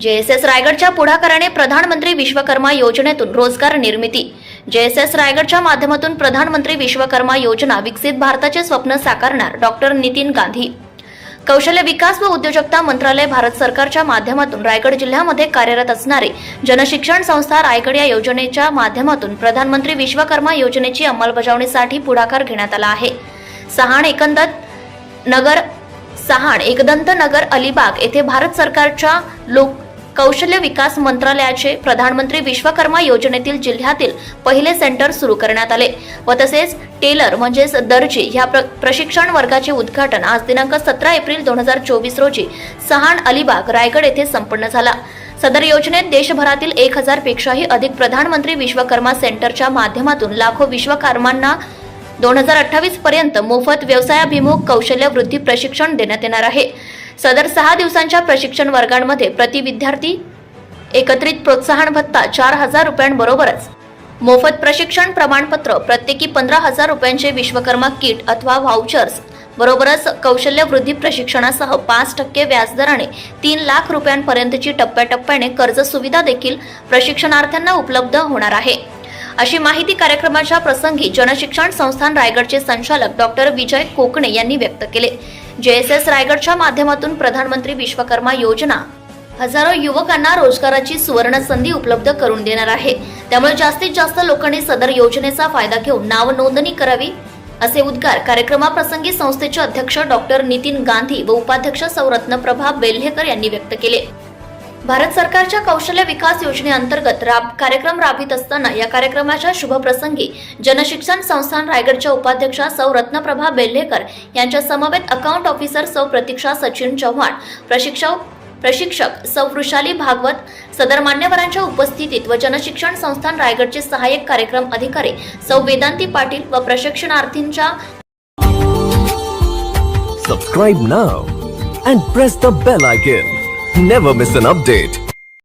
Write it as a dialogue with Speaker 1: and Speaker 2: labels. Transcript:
Speaker 1: JSS रायगडच्या पुढाकाराने प्रधानमंत्री विश्वकर्मा योजनेतून रोजगार निर्मिती। JSS रायगडच्या माध्यमातून प्रधानमंत्री विश्वकर्मा योजना विकसित भारताचे स्वप्न साकारणार डॉक्टर नितीन गांधी। कौशल्य विकास व उद्योजकता मंत्रालय भारत सरकारच्या माध्यमातून रायगड जिल्ह्यामध्ये कार्यरत असणारे जनशिक्षण संस्था रायगड या योजनेच्या माध्यमातून प्रधानमंत्री विश्वकर्मा योजनेची अंमलबजावणीसाठी पुढाकार घेण्यात आला आहे। सहाण एकदंत नगर अलिबाग येथे भारत सरकारच्या कौशल्य विकास मंत्रालयाचे प्रधानमंत्री विश्वकर्मा योजनेतील जिल्ह्यातील पहिले सेंटर सुरू करण्यात आले व तसेच टेलर म्हणजेच दर्जी ह्या प्रशिक्षण वर्गाचे उद्घाटन आज दिनांक 17 एप्रिल 2024 रोजी सहाण अलिबाग रायगड येथे संपन्न झाला। सदर योजनेत देशभरातील 1000 पेक्षाही अधिक प्रधानमंत्री विश्वकर्मा सेंटरच्या माध्यमातून लाखो विश्वकर्मांना 2028 पर्यंत मोफत व्यवसायाभिमुख कौशल्य वृद्धी प्रशिक्षण देण्यात येणार आहे। सदर 6 दिवसांच्या प्रशिक्षण वर्गांमध्ये प्रति विद्यार्थी एकत्रित प्रोत्साहन भत्ता 4000 रुपयांबरोबरच मोफत प्रशिक्षण प्रमाणपत्र प्रत्येकी 15000 रुपयांचे विश्वकर्मा किट अथवा व्हाउचर्स बरोबरच कौशल्य वृद्धी प्रशिक्षणासह 5% व्याजदराने 3 लाख रुपयांपर्यंतची टप्प्याटप्प्याने कर्ज सुविधा देखील प्रशिक्षणार्थ्यांना उपलब्ध होणार आहे। अशी माहिती कार्यक्रमाच्या प्रसंगी जनशिक्षण संस्थान रायगडचे संचालक डॉक्टर विजय कोकणे यांनी व्यक्त केले। JSS रायगडच्या माध्यमातून प्रधानमंत्री विश्वकर्मा योजना हजारो युवकांना रोजगाराची सुवर्ण संधी उपलब्ध करून देणार आहे। त्यामुळे जास्तीत जास्त लोकांनी सदर योजनेचा फायदा घेऊन नाव नोंदणी करावी असे उद्गार कार्यक्रमाप्रसंगी संस्थेचे अध्यक्ष डॉक्टर नितीन गांधी व उपाध्यक्ष सौ रत्नप्रभा बेल्हेकर यांनी व्यक्त केले। भारत सरकारच्या कौशल्य विकास योजनेअंतर्गत कार्यक्रम राबवित असताना या कार्यक्रमाच्या शुभप्रसंगी जनशिक्षण संस्थान रायगडच्या उपाध्यक्षा सौ रत्नप्रभा बेल्हेकर यांच्या समवेत अकाउंट ऑफिसर सौ प्रतीक्षा सचिन चव्हाण, प्रशिक्षक सौ वृषाली भागवत सदर मान्यवरांच्या उपस्थितीत व जनशिक्षण संस्थान रायगडचे सहाय्यक कार्यक्रम अधिकारी सौ वेदांती पाटील व प्रशिक्षणार्थींच्या
Speaker 2: Subscribe now and press the bell icon. Never miss an update.